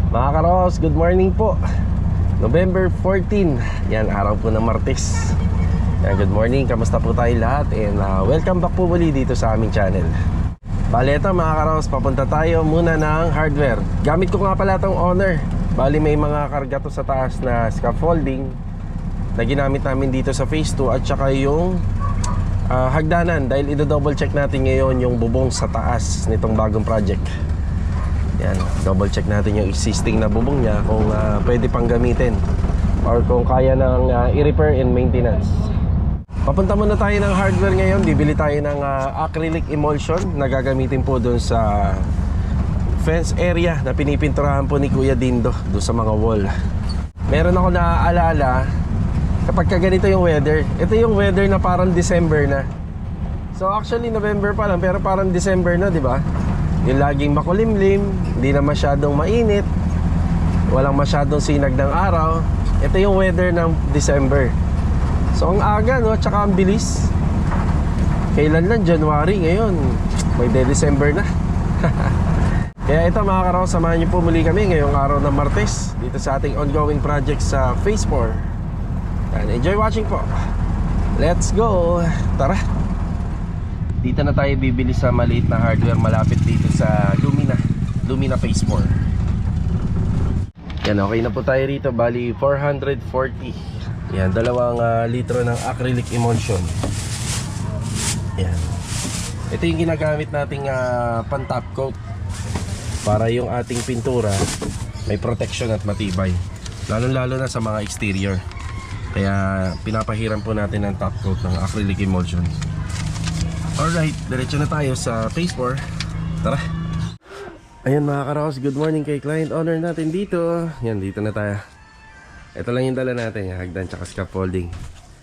Mga karos, good morning po. November 14, yan, araw po ng Martes. Yan, good morning, kamusta po tayo lahat? And welcome back po muli dito sa aming channel. Bale, ito mga karos, papunta tayo muna ng hardware. Gamit ko nga pala itong Honor. Bali, may mga karga to sa taas na scaffolding na ginamit namin dito sa phase 2. At saka yung hagdanan, dahil i-double check natin ngayon yung bubong sa taas nitong bagong project. Yan, double check natin yung existing na bubong niya kung pwede pang gamitin or kung kaya nang i-repair and maintenance. Papunta muna tayo ng hardware ngayon. Bibili tayo ng acrylic emulsion na gagamitin po doon sa fence area na pinipinturahan po ni Kuya Dindo doon sa mga wall. Meron ako naaalala kapag ganito yung weather. Ito yung weather na parang December na. So actually November pa lang pero parang December na, di ba? Yung laging makulimlim, hindi na masyadong mainit, walang masyadong sinag ng araw. Ito yung weather ng December. So ang aga, no? Tsaka ang bilis. Kailan lang? January. Ngayon may December na. Kaya ito mga karaw, samahan niyo po muli kami ngayong araw ng Martes dito sa ating ongoing project sa Phase 4. And enjoy watching po. Let's go. Tara. Dito na tayo bibili sa maliit na hardware malapit dito sa Lumina Phase 4. Yan, okay na po tayo rito. Bali 440. Yan, 2 litro ng acrylic emulsion. Yan. Ito yung ginagamit nating pan top coat para yung ating pintura may protection at matibay, lalo na sa mga exterior. Kaya pinapahiram po natin ng top coat ng acrylic emulsion. Alright, diretso na tayo sa Phase 4. Tara. Ayan mga karaos, good morning kay client owner natin dito. Yan, dito na tayo. Ito lang yung dala natin, hagdan tsaka scaffolding.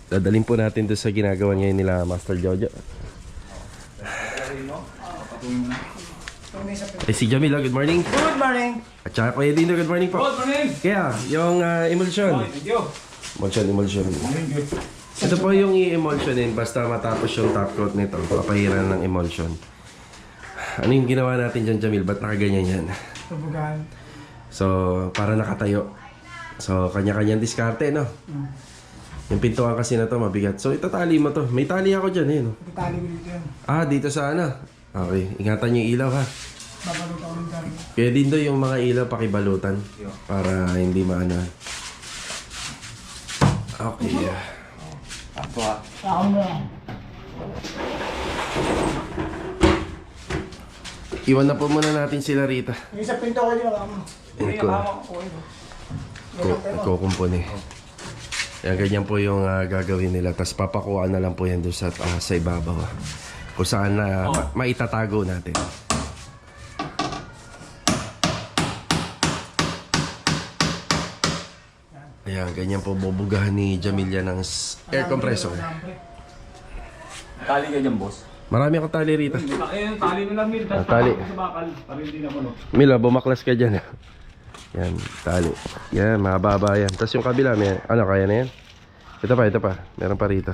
Dadalhin po natin doon sa ginagawa ngayon nila Master Jojo. Si Jamila, good morning. Good morning. At saka Kuya Dindo, good morning po. Good morning. Kaya, yung emulsion. Thank you. Emulsion. Thank you. Ito po yung i-emulsionin basta matapos yung top coat nito. Papahiran ng emulsion. Ano yung ginawa natin dyan, Jamil? Ba't nakaganyan yan? Tubugan. So, para nakatayo. So, kanya-kanyang diskarte, no? Yung pintuan kasi na to mabigat. So, itatali mo to. May tali ako dyan, eh, no? Itali ko dito yan. Dito sa ano? Okay, ingatan yung ilaw, ha? Babalot ako ng tali. Kaya din do yung mga ilaw pakibalutan. Para hindi maano. Okay, Ako na. iwan na po muna natin sila rito. Yung isa pinto ko din ako. Kukumpuni. Yan, ganyan po yung gagawin nila. Tapos papakuha na lang po yan doon sa ibabaw. Kung saan maitatago natin. Ayan, ganyan po bubugahan ni Jamila ng air compressor. Tali ka dyan, boss. Marami akong tali rito. Ayun, tali nila, Mil. Tali. Sa bakal, para hindi na puno. Mila, bumaklas ka dyan. Yan, tali. Yan, mababa yan. Tapos yung kabila, may, ano, kaya na yan? Ito pa. Meron pa rito.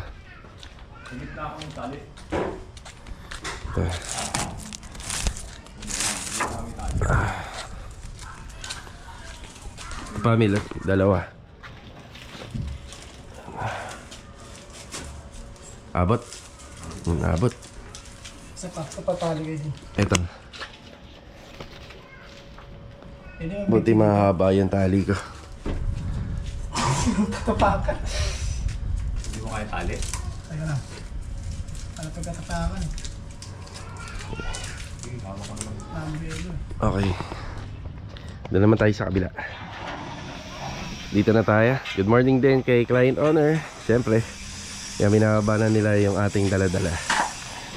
Higit na ako ng tali. Ito. Pa, Mila, 2. Abot. Abot. Isa pa tali ko din. Ito. Buti mahaba yung tali ko. Tatapakan. Hindi mo kaya tali. Ayun na. Ano pagkatapakan? Okay. Doon naman tayo sa kabila. Dito na tayo. Good morning din kay client owner. Siyempre. Yan, binababa na nila yung ating dala-dala.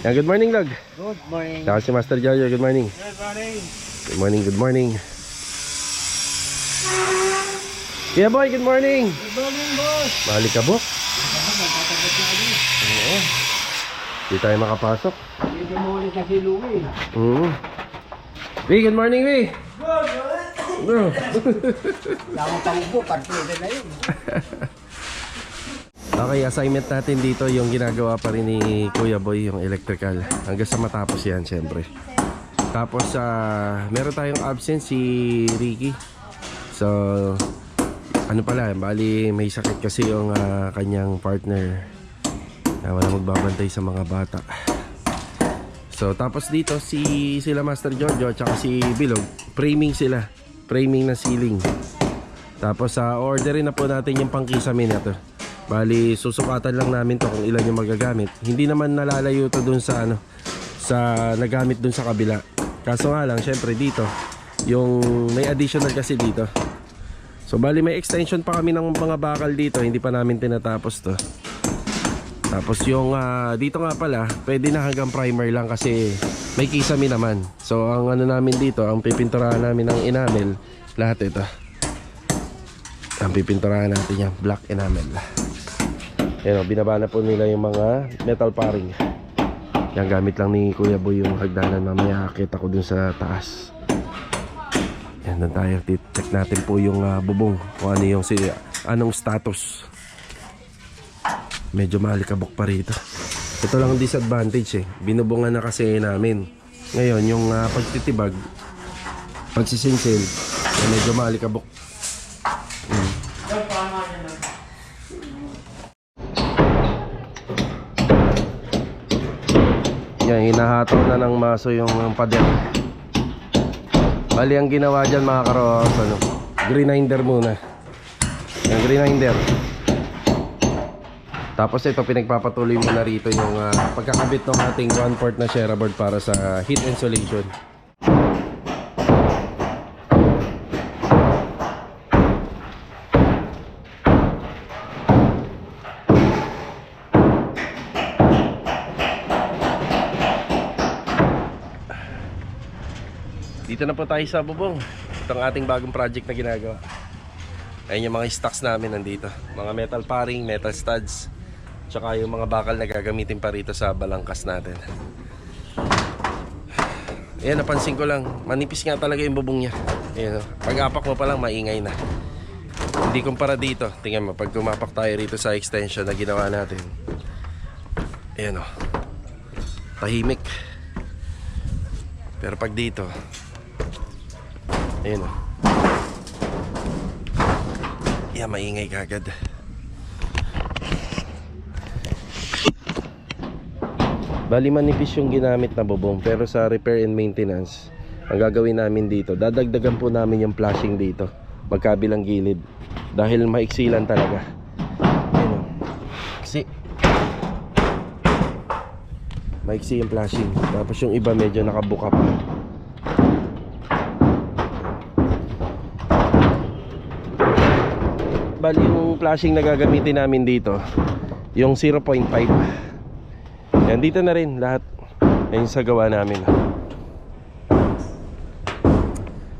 Yan, good morning, Log. Good morning. Saka si Master Jojo, good morning. Good morning. Good morning. Yeah, boy, good morning. Good morning, boss. Balik ka, Bok. Oo. Di tayo makapasok. Hindi mo ulit na si Louie. Good morning, Wi. Bro. Wala akong paupo, partida na yun. Okay, assignment natin dito yung ginagawa pa rin ni Kuya Boy, yung electrical. Hanggang sa matapos yan, syempre. Tapos, meron tayong absent si Ricky. So ano pala, bali may sakit kasi yung kanyang partner na wala magbabantay sa mga bata. So tapos dito sila Master Jojo at si Bilog, framing sila, framing na ceiling. Tapos orderin na po natin yung pangkisame na to. Bali susukatan lang namin to kung ilan yung magagamit. Hindi naman nalalayo to dun sa sa nagamit dun sa kabila. Kaso nga lang syempre dito yung may additional kasi dito. So bali may extension pa kami ng mga bakal dito, hindi pa namin tinatapos to. Tapos yung dito nga pala pwede na hanggang primer lang kasi may kisame naman. So ang ano namin dito, ang pipinturahan namin ng enamel, lahat ito. Ang pipinturahan natin yung black enamel. Ayan, binaba na po nila yung mga metal paring. Yan, gamit lang ni Kuya Boy yung hagdanan. Mamaya akit ako dun sa taas. Yan, doon tayo. Check natin po yung bubong. Kung ano yung anong status. Medyo malikabok pa rito. Ito lang ang disadvantage binubungan na kasi namin. Ngayon, yung pagtitibag, pagsisinsil, medyo malikabok. Yan, hinahatak na ng maso yung pader. Bali ang ginawa dyan mga karos, grinder muna. Yung grinder. Tapos ito pinagpapatuloy muna rito yung pagkakabit ng ating 1/4 na Shera board para sa heat insulation. Dito na po tayo sa bubong. Itong ating bagong project na ginagawa. Ayun yung mga stocks namin nandito. Mga metal paring, metal studs, tsaka yung mga bakal na gagamitin pa rito sa balangkas natin. Ayan, napansin ko lang, manipis nga talaga yung bubong niya. Ayan, pag-apak mo pa lang, maingay na. Hindi kumpara dito. Tingnan mo, pag tumapak tayo rito sa extension na ginawa natin. Ayan o, tahimik. Pero pag dito, ayun o, yan, maingay kagad. Bali manipis yung ginamit na bubong, pero sa repair and maintenance, ang gagawin namin dito, dadagdagan po namin yung flashing dito, magkabilang gilid, dahil maiksilan talaga. Ayun o, kasi maiksi yung flashing. Tapos yung iba medyo nakabuka pa. Bali yung flashing na gagamitin namin dito, yung 0.5. Yan, dito na rin lahat. Yan sa gawa namin.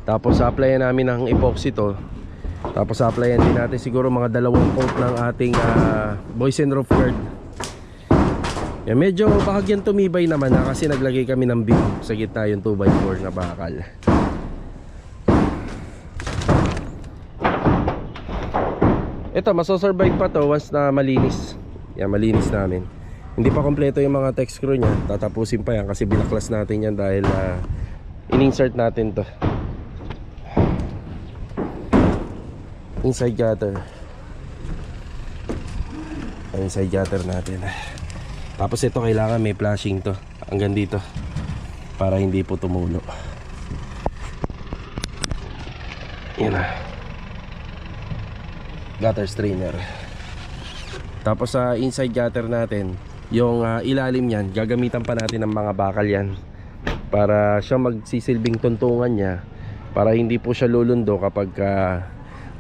Tapos applyan namin ng epoxy to. Tapos applyan din natin siguro mga 2 coat ng ating boys and roof guard. Yan, medyo bahagyan tumibay naman kasi naglagay kami ng beam sa gitna, yung 2x4 na bakal. Ito, masosurvive pa to once na malinis. Yan, malinis namin. Hindi pa kompleto yung mga text screw niya. Tatapusin pa yan kasi binaklas natin yan dahil in-insert natin to. Inside gutter. Inside gutter natin. Tapos ito kailangan may flashing to hanggang dito para hindi po tumulo. Yan na, gutter strainer. Tapos sa inside gutter natin, yung ilalim niyan, gagamitan pa natin ng mga bakal yan para siya magsisilbing tuntungan niya, para hindi po siya lulundo kapag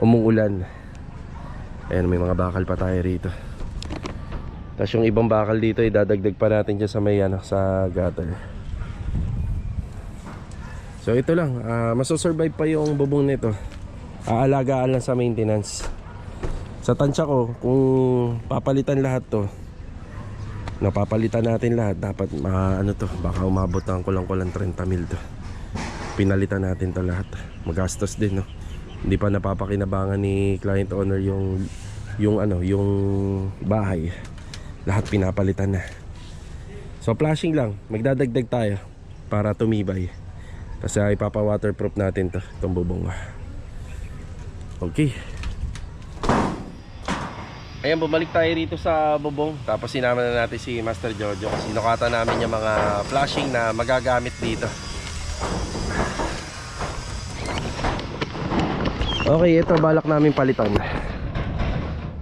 umuulan. Ayan, may mga bakal pa tayo rito. Tapos yung ibang bakal dito idadagdag pa natin dyan sa may sa gutter. So ito lang, masosurvive pa yung bubong nito. Aalagaan lang sa maintenance. Sa tansya ko, kung papalitan lahat to, napapalitan natin lahat, dapat baka umabot ng kulang-kulang 30 mil to. Pinalitan natin to lahat. Magastos din, no. Hindi pa napapakinabangan ni client owner yung bahay. Lahat pinapalitan na. So flashing lang, magdadagdag tayo para tumibay. Kasi ipapa-waterproof natin to, itong bubong. Okay. Ayan, bumalik tayo rito sa bubong. Tapos sinama na natin si Master Jojo. Sinukatan namin yung mga flashing na magagamit dito. Okay, ito balak namin palitan.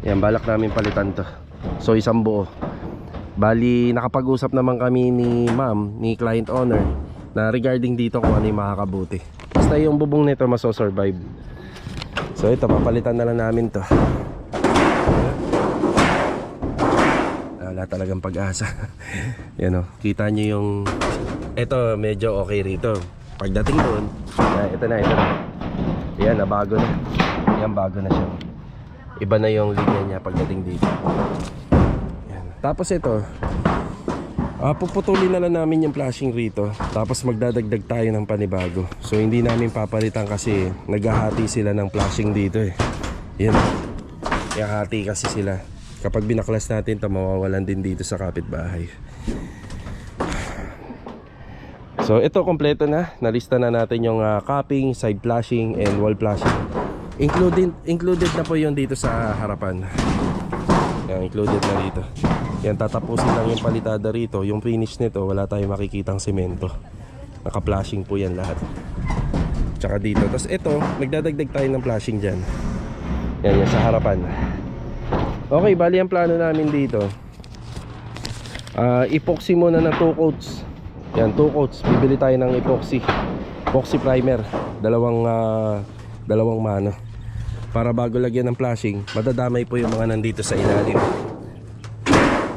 Yan, balak namin palitan to. So isang buo. Bali, nakapag-usap naman kami ni ma'am, ni client owner, na regarding dito kung ano yung makakabuti. Basta yung bubong nito masosurvive. So ito, papalitan na lang namin to. Wala talagang pag-asa. Yan o, kita nyo yung ito, medyo okay rito. Pagdating doon, ito na. Yan, nabago na. Yan, bago na siya. Iba na yung linya niya pagdating dito. Yan. Tapos ito, puputulin na lang namin yung flashing rito. Tapos magdadagdag tayo ng panibago. So hindi namin papalitan kasi naghahati sila ng flashing dito eh. Yan. Hati kasi sila. Kapag binaklas natin ito, mawawalan din dito sa kapitbahay. So ito, kompleto na. Nalista na natin yung capping, side flashing, and wall flashing. Included na po yung dito sa harapan. Yan, included na dito. Yan, tatapusin lang yung palitada rito. Yung finish nito, wala tayong makikitang semento. Naka-flashing po yan lahat. Tsaka dito. Tapos ito, nagdadagdag tayo ng flashing dyan. Yan, yan sa harapan. Okay, bali ang plano namin dito, epoxy muna ng 2 coats. Yan, 2 coats. Bibili tayo ng epoxy primer, dalawang mano, para bago lagyan ng flashing, madadamay po yung mga nandito sa ilalim.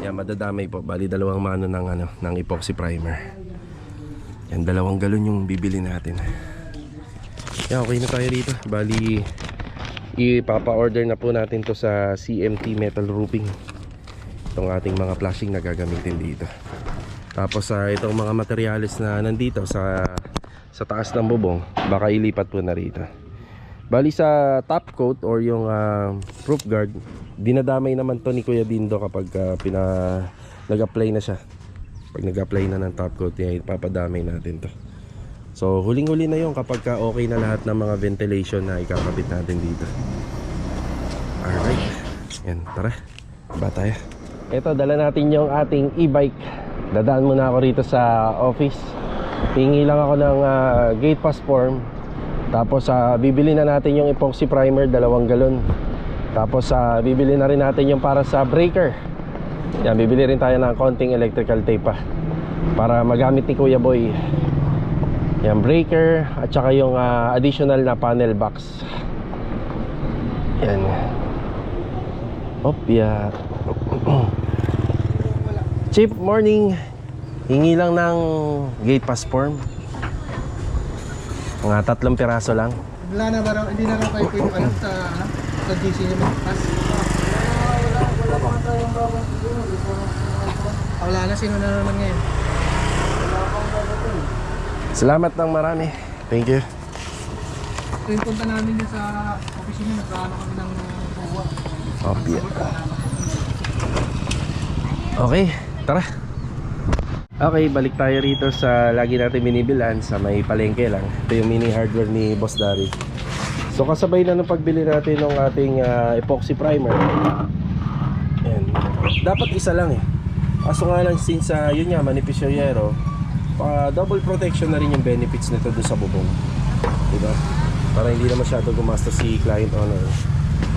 Yan, madadamay po. Bali 2 mano ng epoxy primer. Yan, 2 galon yung bibili natin. Yan, okay na tayo rito. Bali ipapa-order na po natin to sa CMT Metal Roofing, itong ating mga flashing na gagamitin dito. Tapos itong mga materyales na nandito sa taas ng bubong, baka ilipat po na rito. Bali sa top coat or yung roof guard, dinadamay naman to ni Kuya Dindo kapag nag-apply na siya. Pag nag-apply na ng top coat, yan, ipapadamay natin to. So huling-huli na yung kapag okay na lahat ng mga ventilation na ikakabit natin dito. Alright, yan, tara, ba tayo. Ito, dala natin yung ating e-bike. Dadaan muna ako rito sa office. Hingi lang ako ng gate pass form. Tapos bibili na natin yung epoxy primer, 2 galon. Tapos bibili na rin natin yung para sa breaker. Yan, bibili rin tayo ng konting electrical tape pa, para magamit ni Kuya Boy. Yan, breaker at saka yung additional na panel box. Yan. Yeah. Chief, morning. Hingi lang ng gate pass form. Mga 3 piraso lang. Wala na ba raw? Hindi na raw kayo pwede sa GC niyo mag-pass? Wala na, sino na naman ngayon? Salamat ng marami. Thank you. Ito yung punta namin dyan sa opisina, nagkaano kami ng buwa. Okay, tara. Okay, balik tayo rito sa lagi natin binibilan sa may palengke lang. Ito yung mini hardware ni Boss Dari. So kasabay na ng pagbili natin ng ating epoxy primer. Ayan. Dapat isa lang eh. Kaso nga lang, since yun nga, manipis yung yero, double protection na rin yung benefits nito doon sa bubong, diba? Para hindi na masyado gumastos si client owner.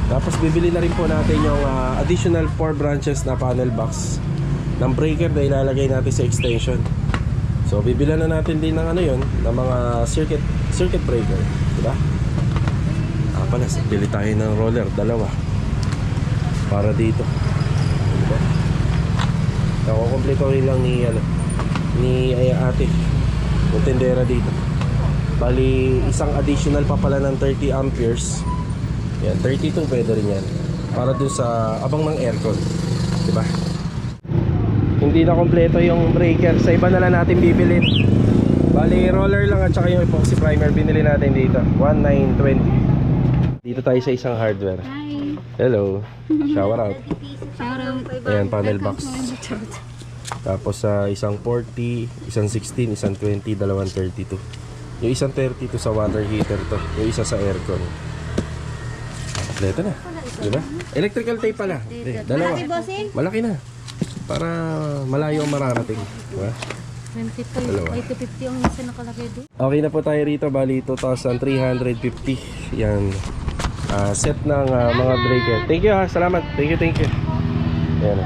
Tapos bibili na rin po natin yung additional 4 branches na panel box ng breaker na ilalagay natin sa extension. So bibilan na natin din ng yun, ng mga circuit breaker, diba? Pala, bili tayo ng roller, 2 para dito, diba? Nakukompletohin lang ni ate yung tendera dito. Bali, isang additional pa pala ng 30 amperes. Yan, 32 pwede rin yan, para dun sa abang ng aircon, diba? Hindi na kompleto yung breaker, sa iba na lang natin bibilin. Bali, roller lang at saka yung epoxy primer binili natin dito, 1,920. Dito tayo sa isang hardware. Hi. Hello, shower out. Shout out. Ayan, panel box. Tapos isang 40, isang 16, isang 20, 2 32. Yung isang 32 sa water heater to, yung isa sa aircon. Kompleto na. Diba? Electrical tape pala. Dalawa. Malaki, bossing? Malaki na. Para malayo ang mararating. Diba? 25, Dalawa. 50 ang isa nakalagay doon. Okay na po tayo rito. Bali 2,350. Yan. Set ng mga breaker. Thank you ha. Salamat. Thank you. Yan.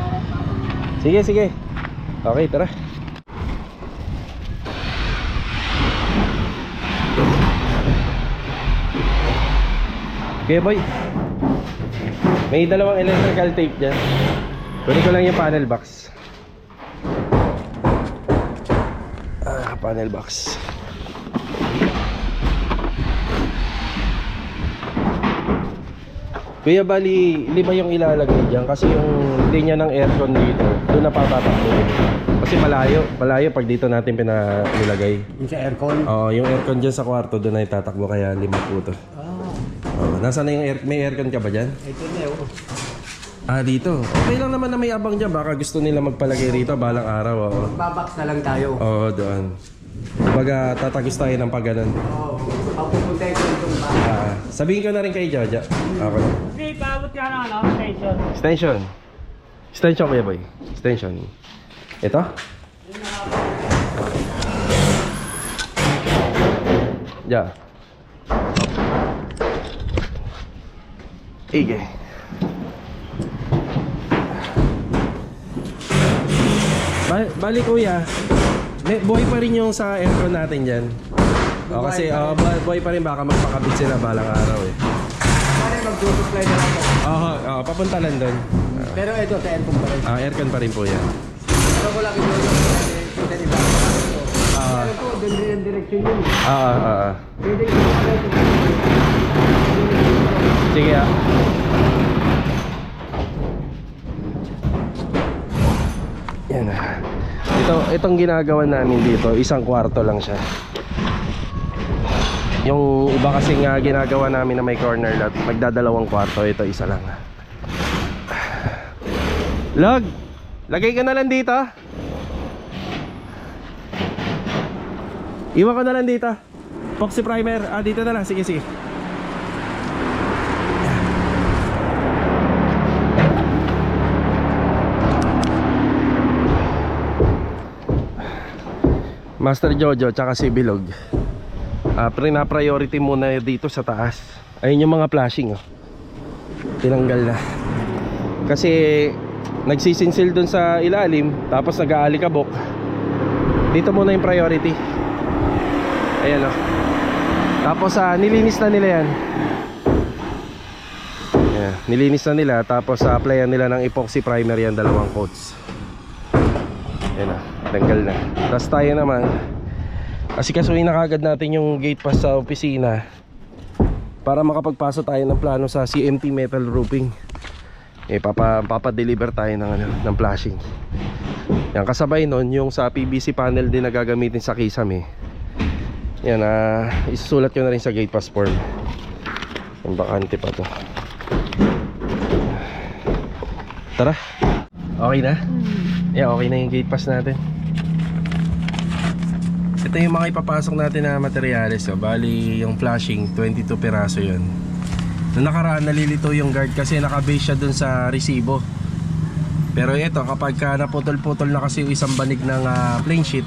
Sige. Okay, tara. Okay boy. May dalawang electrical tape dyan. Kunin ko lang yung panel box. Panel box. Kuya, bali 5 yung ilalagay dyan kasi yung linya ng aircon dito doon napatatakbo. Kasi malayo pag dito natin pinilagay. Yung sa aircon. Oo, yung aircon dyan sa kwarto doon ay tatakbo kaya 5 po to. Nasaan na yung may aircon ka ba dyan? Ito na yun. Dito. Okay lang naman na may abang dyan. Baka gusto nila magpalagay rito balang araw. Babox na lang tayo. Oo, doon. Baga tatagos tayo ng pagganon. Oo. Papupunta ito itong bahay. Sabihin ko na rin kay Jaja. Okay. Hindi, paabot ka na station. Extension kuya boy. Extension. Ito? Ja. Ige. Bali kuya, buhay pa rin yung sa aircon natin dyan. Kasi buhay pa rin, baka magpakabit sila balang araw eh. Pare, mag-supply na lang ako. Papunta lang doon. Pero ito sa aircon pa rin. Aircon pa rin po yan. Pero ko lang ito yung sa iba. Pero po, doon rin ang direksyon yun. Pwede ito pala ito. Sige Yan na. Itong ginagawa namin dito, isang kwarto lang siya. Yung iba kasi nga ginagawa namin na may corner lot, magdadalawang kwarto, ito isa lang. Log, lagay ka na lang dito. Iwan ko na lang dito. Epoxy primer, dito na lang, sige. Master Jojo tsaka si Bilog. Priority muna dito sa taas. Ayun yung mga flashing tinanggal na. Kasi nagsisinsil dun sa ilalim, tapos nag-aalikabok. Dito muna yung priority. Ayan Tapos nilinis na nila yan. Ayan, nilinis na nila. Tapos applyan nila ng epoxy primer yan, 2 coats. Ayan tanggal na. Tapos tayo naman, asikasuhin na kagad natin yung gate pass sa opisina para makapagpasa tayo ng plano sa CMT metal roofing. Papadeliver tayo ng flashing. Yan, kasabay nun yung sa PVC panel din na gagamitin sa kisame. Yan, isusulat ko na rin sa gate pass form. Yung bakante pa to. Tara. Okay na? Yeah, okay na yung gate pass natin. Ito yung mga ipapasok natin na materyales. Bali yung flashing 22 peraso yun. Noong nakaraan nalilito yung guard kasi nakabase siya dun sa resibo. Pero ito kapag naputol-putol na kasi yung isang banig ng plain sheet,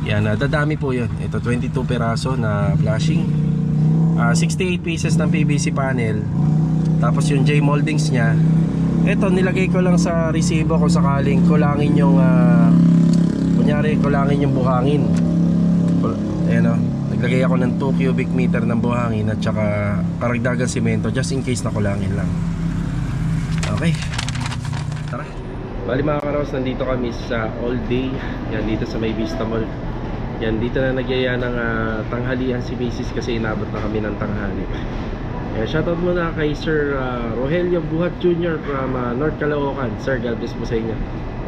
yan, dadami po yun. Ito 22 peraso na flashing, 68 pieces ng PVC panel. Tapos yung J moldings nya, ito nilagay ko lang sa resibo kung sakaling kulangin yung kunyari kulangin yung buhangin. Ayan naglagay ako ng 2 cubic meter ng buhangin at saka karagdagang simento just in case na kulangin lang. Okay, tara. Bali mga karos, nandito kami sa all day. Yan, dito sa may Vista Mall. Yan, dito na nagyaya ng tanghalian si Mrs. kasi inabot na kami ng tanghali. Shoutout muna kay Sir Rogelio Buhat Jr. from North Caloocan. Sir, God bless po sa inyo.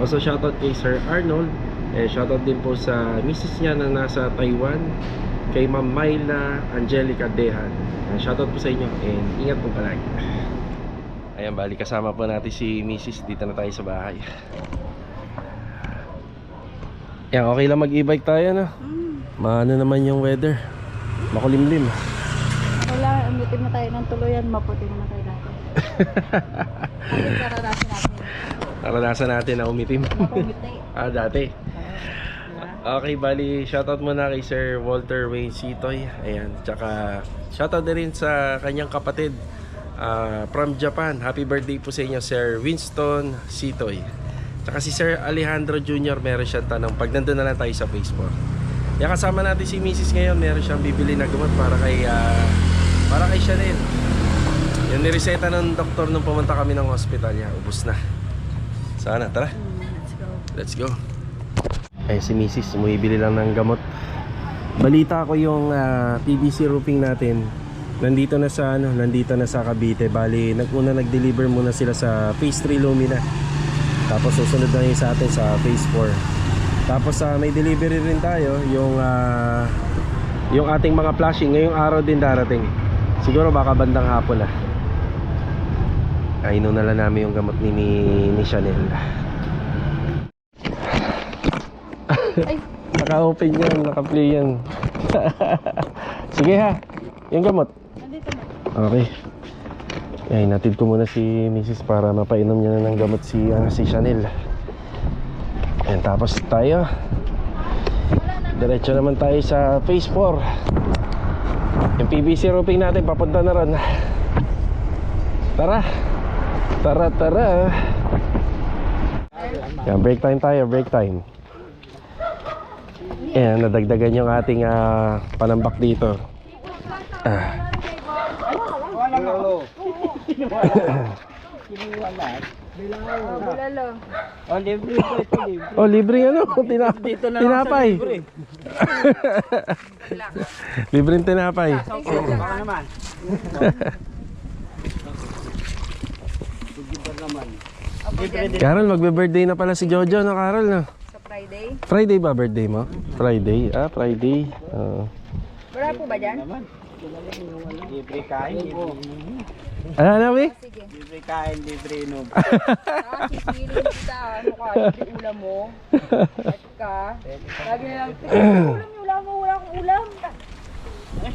Also shoutout kay Sir Arnold. Shoutout din po sa Mrs. niya na nasa Taiwan, kay Ma'am Myla Angelica Dehan. Shoutout po sa inyo and ingat po palagi. Ayan, bali kasama po natin si Mrs. Dito na tayo sa bahay. Yan, okay lang mag-e-bike tayo, no? Maano naman yung weather, makulimlim. Wala, Itim na tayo ng tuluyan, maputi naman tayo natin. Ano karanasan natin? Naranasan natin na umitim. Mapumiti. Dati. Okay, bali, shoutout muna kay Sir Walter Wayne Sitoy. Ayan, tsaka shoutout na rin sa kanyang kapatid from Japan. Happy birthday po sa inyo, Sir Winston Sitoy. Tsaka si Sir Alejandro Jr. meron siyang tanong. Pag nandun na lang tayo sa Facebook. Yan, kasama natin si Mrs. ngayon. Meron siyang bibili na gamot para kay Chanel. Yung nireseta ng doktor nung pumunta kami ng hospital. Yan, ubos na. Sana, tara. Let's go. Ay, si Mrs. Bumibili lang ng gamot. Balita ko yung PVC roofing natin. Nandito na sa Cavite. Bali, nag-deliver muna sila sa Phase 3 Lumina. Tapos susunod na yun sa atin sa Phase 4. Tapos may delivery rin tayo yung ating mga flashing ngayong araw din darating. Siguro baka bandang hapon na. Inom na lang namin yung gamot ni Chanel. Ay, Naka-open yan, naka-play yan. Sige ha, yung gamot. nandito na. Okay. Ay, natid ko muna si Mrs. para mapainom niya na ng gamot si Chanel. Ayan, tapos tayo. Diretso naman tayo sa Phase 4. Yung PVC roofing natin papunta na ron. Tara. Tara. Yan, break time tayo, break time. Ayan, nadagdagan yung ating panambak dito. Bilalo. Oh, libre ito, libre. Oh, libre ano? Dito na lang sa Tinapay. libre. Libreng tinapay. Baka naman. Libre din. Carol, magbe-birthday na pala si Jojo, no Carol, no? Sa Friday. Friday ba birthday mo? Friday? Friday. Wala po ba dyan? Libre kain, libre. Ano na, we? Sige. Libre kain, libre inom. Sisingilin kita. Ano ka? Libre ulam mo. At ka. Sabi na lang, ulam mo. Wala akong ulam.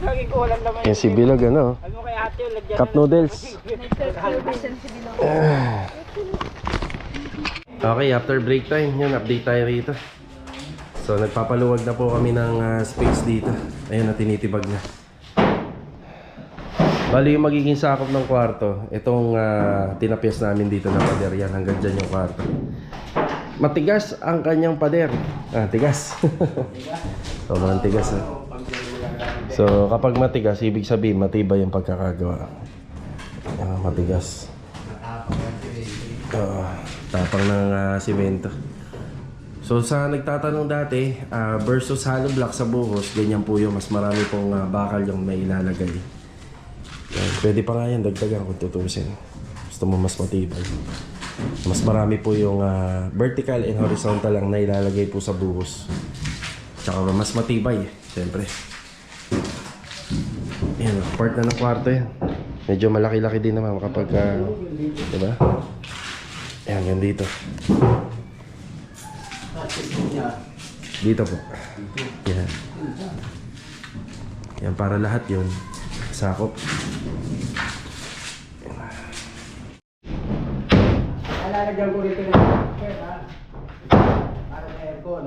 Lagi ko walang naman. Yan si Bilog, ano? Ano kay ate, lagyan Cup noodles. Nag-service si Bilog. Okay, after break time, yun, update tayo rito. So, nagpapaluwag na po kami ng space dito. Ayun na, tinitibag na. Bali yung magiging sakop ng kwarto, itong tinapyas namin dito na pader yan, hanggang dyan yung kwarto. Matigas ang kanyang pader. Tigas. Sobrang tigas. So kapag matigas, ibig sabihin matibay yung pagkakagawa. Matigas. Tapang ng simento. So sa nagtatanong dati, versus hollow block sa buhos, ganyan po yung mas marami pong bakal yung may ilalagay. Yan, pwede pa nga yan, dagdagan kung tutusin. Gusto mo mas matibay. Mas marami po yung vertical and horizontal lang na ilalagay po sa buhos. Tsaka mas matibay, siyempre. Yan, part na ng kwarto yan. Medyo malaki-laki din naman kapag, diba? Yan, hanggang dito. Dito po. Yan. Yan, para lahat yun. Sakop. Lalagyan ko rito ng aircon, ha? Para sa aircon.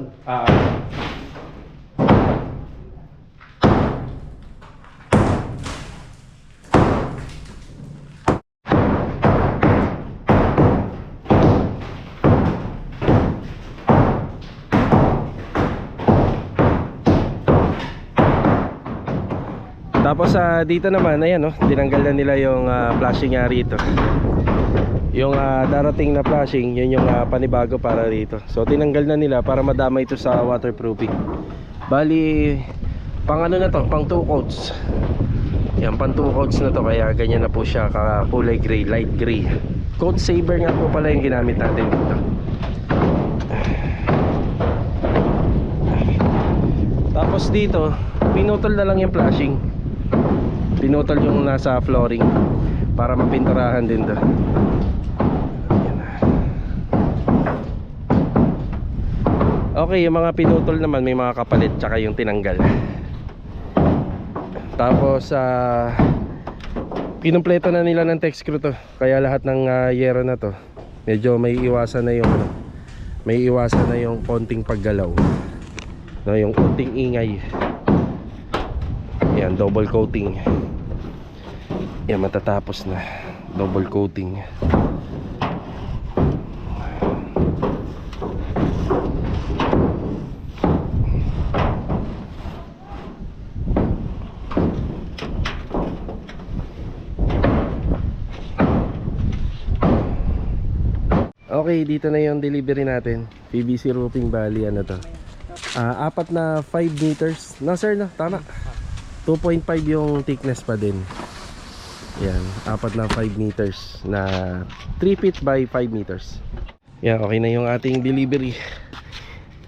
Tapos dito naman, ayan, no, tinanggal na nila yung flashing nga rito. Yung darating na flashing, yun yung panibago para rito. So tinanggal na nila para madama ito sa waterproofing. Bali, pang ano na to, pang 2 coats. Yan, pang 2 coats na to, kaya ganyan na po siya, kulay gray, light gray. Coat saver nga po pala yung ginamit natin dito. Tapos dito, pinutol na lang yung flashing. Pinutol yung nasa flooring para mapinturahan din doon. Okay, yung mga pinutol naman may mga kapalit, tsaka yung tinanggal. Tapos Kinumpleto na nila ng text screw to. Kaya lahat ng yero na to, medyo may iwasan na yung konting paggalaw, no, yung konting ingay. Yan, double coating. Yan, matatapos na. Double coating. Okay, dito na yung delivery natin. PVC Roofing Bali, ano to? Apat na 5 meters. No sir, no? Tama. 2.5 yung thickness pa din. Yan, apat na 5 meters na 3 feet by 5 meters. Yan, okay na yung ating delivery.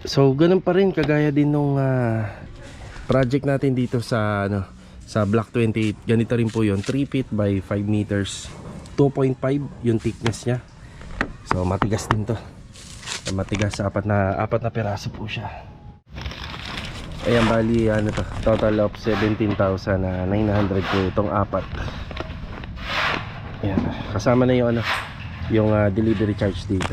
So, ganun pa rin, kagaya din nung project natin dito sa sa Block 28. Ganito rin po yun, 3 feet by 5 meters. 2.5 yung thickness niya. So, matigas din to. Matigas, apat na piraso po siya. Ayan, bali ano to, total of 17,900 po itong apat. Ayan, kasama na yung yung delivery charge dito.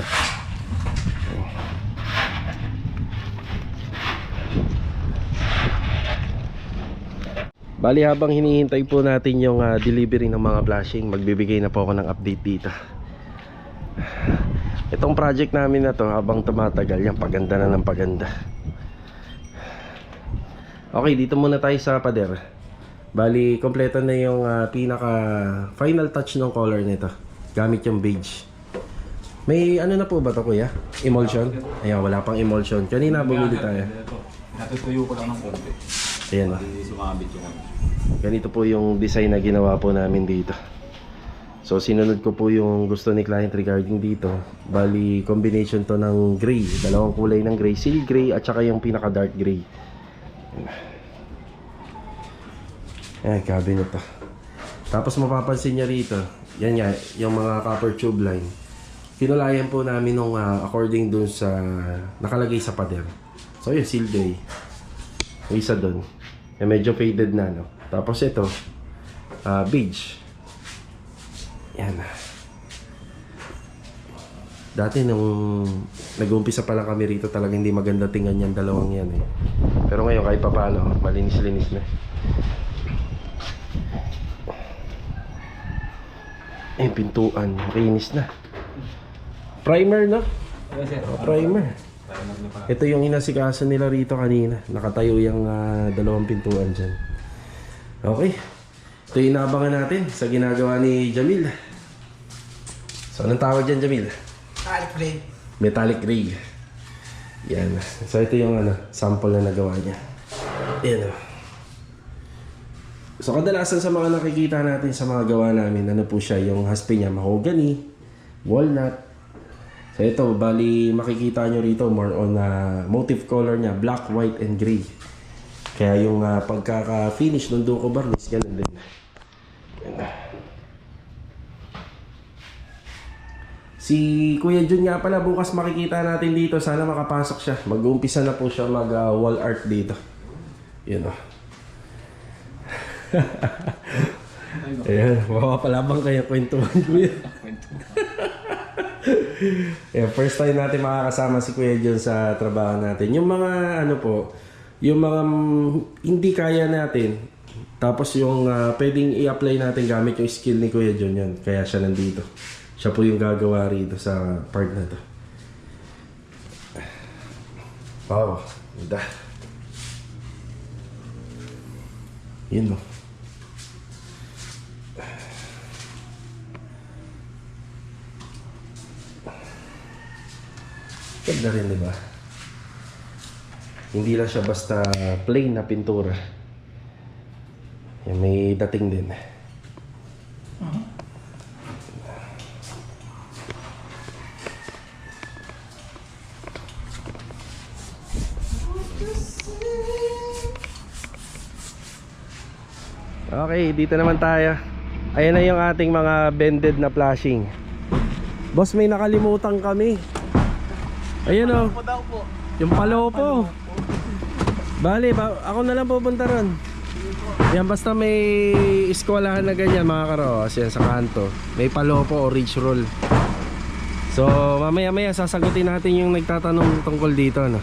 Bali, habang hinihintay po natin yung delivery ng mga flashing, magbibigay na po ako ng update dito. Itong project namin na to, habang tumatagal, yan, paganda na ng paganda. Okay, dito muna tayo sa pader. Bali, kompleto na yung pinaka final touch ng color nito, gamit yung beige. May ano na po ba to, kuya? Emulsion? Ayan, wala pang emulsion. Kanina bumili tayo. Natutuyo ko lang ng konti. Ayan, Hindi sumabit yung ganito po yung design na ginawa po namin dito. So, sinunod ko po yung gusto ni client regarding dito. Bali, combination to ng gray. Dalawang kulay ng gray. Seal gray at saka yung pinaka dark gray. Ayan, cabinet to. Tapos mapapansin niya rito, yan nga, yung mga copper tube line. Kinulayan po namin nung according dun sa nakalagay sa pader. So, yun, seal gray. Yung isa dun. Yung medyo faded na, no? Tapos ito, beige. Yan. Dati nung nag-uumpisa pa lang kami rito, talagang hindi maganda tingnan yan, dalawang yan eh. Pero ngayon kahit pa paano, malinis-linis na. Eh, pintuan, rinis na. Primer, no? Primer. Ito yung inasikaso nila rito kanina. Nakatayo yung dalawang pintuan dyan. Okay. Ito yung inaabangan natin sa ginagawa ni Jamil. So, anong tawag dyan, Jamil? Metallic gray. Metallic gray. Yan. So, ito yung sample na nagawa niya. Yan. So, kadalasan sa mga nakikita natin sa mga gawa namin, ano po siya, yung haspe niya, mahogany, walnut. So, ito, bali, makikita nyo rito, more on motif color niya, black, white, and gray. Kaya yung pagkaka-finish ng duco varnish, ganun din. Si Kuya Jun nga pala, bukas makikita natin dito. Sana makapasok siya. Mag-uumpisa na po siya mag-wall art dito. Yun o. Ayan, mapapalabang kayo kwentuhan, Kuya. Yeah, first time natin makakasama si Kuya Jun sa trabaho natin. Yung mga ano po, yung mga hindi kaya natin, tapos yung pwedeng i-apply natin gamit yung skill ni Kuya Jun, yun. Kaya siya nandito. Siya po yung gagawa rito sa part na to. Wow, ganda. Yun o. Ganda rin, diba? Hindi lang siya basta plain na pintura. Yan, may dating din. Okay, dito naman tayo. Ayan na yung ating mga bended na flashing. Boss, may nakalimutan kami. Ayan o. Yung palopo. Bali, ako na lang pupunta ron. Yan, basta may eskwelahan na ganyan mga karos, yan sa kanto, may palopo o ridge roll. So mamaya sasagutin natin yung nagtatanong tungkol dito, no?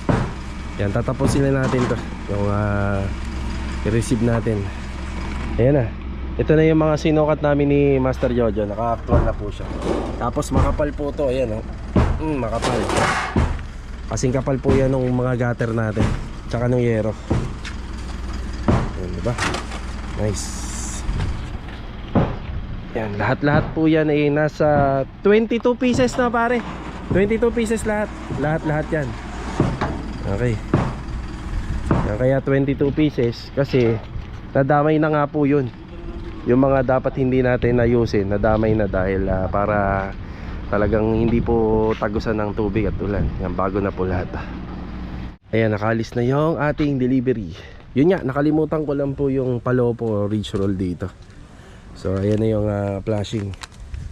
Yan, tatapusin na natin to, yung i-receive natin. Ayan na. Ito na yung mga sinukat namin ni Master Jojo. Naka-actual na po siya. Tapos makapal po to. Ayan, oh. Makapal. Kasing kapal po yan ng mga gutter natin, tsaka ng yero. Ayan, diba? Nice. Yan, lahat po yan ay nasa 22 pieces na, pare. 22 pieces lahat. Lahat yan. Okay. Yan, kaya 22 pieces kasi nadamay na nga po yun. Yung mga dapat hindi natin ayusin, nadamay na dahil para talagang hindi po tagusan ng tubig at ulan. Yan, bago na po lahat. Ayan, nakalis na yung ating delivery. Yun nga, nakalimutan ko lang po yung palopo ridge roll dito. So ayan na yung flashing.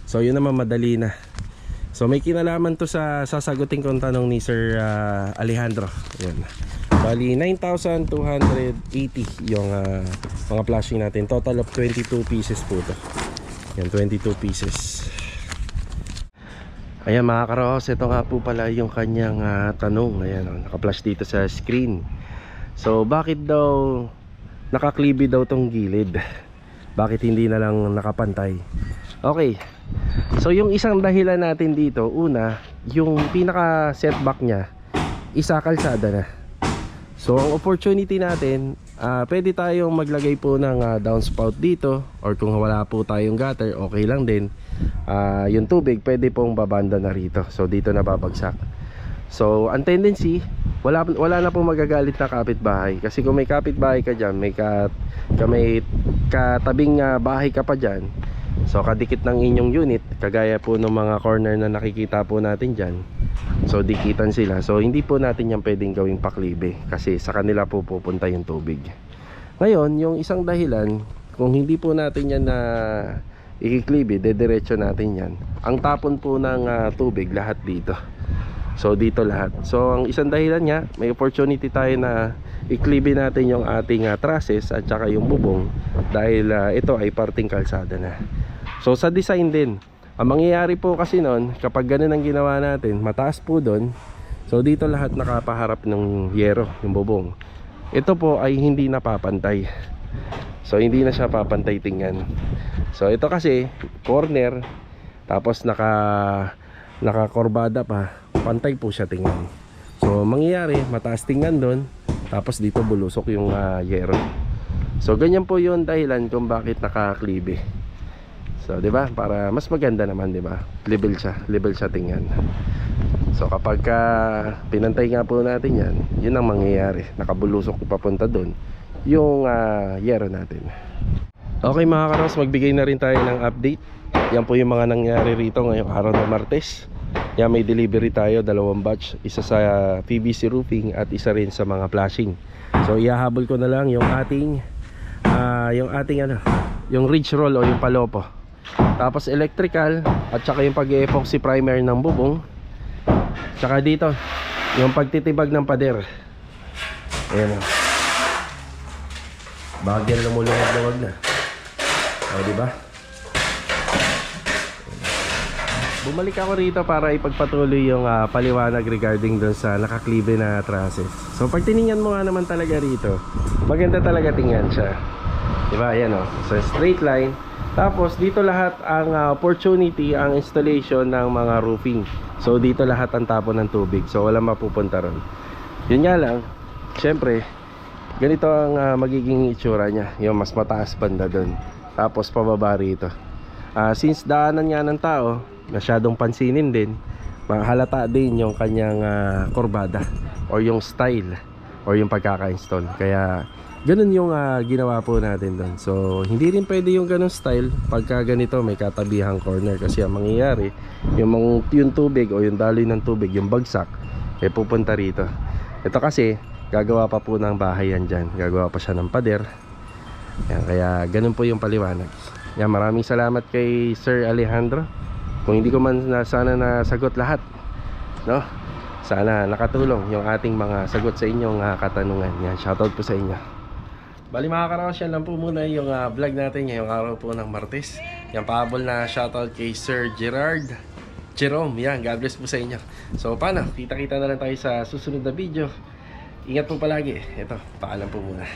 So yun naman madali na. So may kinalaman to sa sasagutin kong tanong ni Sir Alejandro. Ayan. Bali 9,280 yung mga flashing natin. Total of 22 pieces po to. Yan, 22 pieces. Ayan mga karos, ito nga po pala yung kanyang tanong. Ayan, naka-flash dito sa screen. So bakit daw nakaklibi daw tong gilid? Bakit hindi na lang nakapantay? Okay. So yung isang dahilan natin dito, una, yung pinaka setback niya isa kalsada na. So ang opportunity natin, pwede tayong maglagay po ng downspout dito, or kung wala po tayong gutter, okay lang din. Yung tubig pwede pong babanda na rito. So dito na babagsak. So ang tendency, wala na po magagalit na kapitbahay. Kasi kung may kapitbahay ka dyan, may katabing bahay ka pa dyan, so kadikit ng inyong unit, kagaya po ng mga corner na nakikita po natin dyan, so dikitan sila. So hindi po natin yan pwedeng gawing paklibe kasi sa kanila po pupunta yung tubig. Ngayon, yung isang dahilan, kung hindi po natin yan na ikiklibe, dediretso natin yan, ang tapon po ng tubig lahat dito. So dito lahat. So ang isang dahilan niya, may opportunity tayo na iklibe natin yung ating trusses at saka yung bubong dahil ito ay parting kalsada na. So sa design din, ang mangyayari po kasi noon, kapag ganun ang ginawa natin, mataas po doon, so dito lahat nakapaharap ng yero, yung bubong. Ito po ay hindi napapantay. So hindi na siya papantay tingnan. So ito kasi corner, tapos nakakorbada pa, pantay po siya tingnan. So mangyayari, mataas tingnan doon, tapos dito bulusok yung yero. So ganyan po yung dahilan kung bakit nakaklibe. So 'di ba? Para mas maganda naman, 'di ba? Level siya tingnan. So kapag pinantay nga po natin 'yan, 'yun ang mangyayari. Nakabulusok papunta doon yung yero natin. Okay mga karos, magbigay na rin tayo ng update. Yan po yung mga nangyari rito ngayong araw ng Martes. Yan, may delivery tayo, 2 batch, isa sa PVC roofing at isa rin sa mga flashing. So ihahabol ko na lang yung ating yung ridge roll o yung palopo. Tapos electrical at saka yung pag-epoxy primer ng bubong. Tsaka dito yung pagtitibag ng pader. Ayan o. Bagyan lumuluwag-luwag na. O diba? Bumalik ako rito para ipagpatuloy yung paliwanag regarding doon sa nakaklibe na trusses. So pag tiningnan mo nga naman talaga rito, maganda talaga tingnan siya. Diba? Ayan o. So straight line. Tapos dito lahat ang opportunity, ang installation ng mga roofing. So dito lahat ang tapon ng tubig. So walang mapupunta ron. Yun nga lang, syempre, ganito ang magiging itsura niya. Yung mas mataas banda doon. Tapos pababa rito. Since daanan nga ng tao, masyadong pansinin din, mahalata din yung kanyang kurbada or yung style or yung pagkaka-install. Kaya ganun yung ginawa po natin doon. So hindi rin pwede yung ganun style pagka ganito may katabihang corner, kasi ang mangyayari yung tubig o yung daloy ng tubig, yung bagsak, pupunta rito. Ito kasi gagawa pa po ng bahay yan dyan, gagawa pa siya ng pader. Yan, kaya ganun po yung paliwanag. Yan, maraming salamat kay Sir Alejandro. Kung hindi ko man sana nasagot lahat, no? Sana nakatulong yung ating mga sagot sa inyong katanungan. Yan, shoutout po sa inyo. Bali mga karaos, yan lang po muna yung vlog natin ngayong araw po ng Martes. Yan, pahabol na shoutout kay Sir Jerome. Yan, God bless po sa inyo. So paano, kita-kita na lang tayo sa susunod na video. Ingat po palagi. Ito, paalam po muna.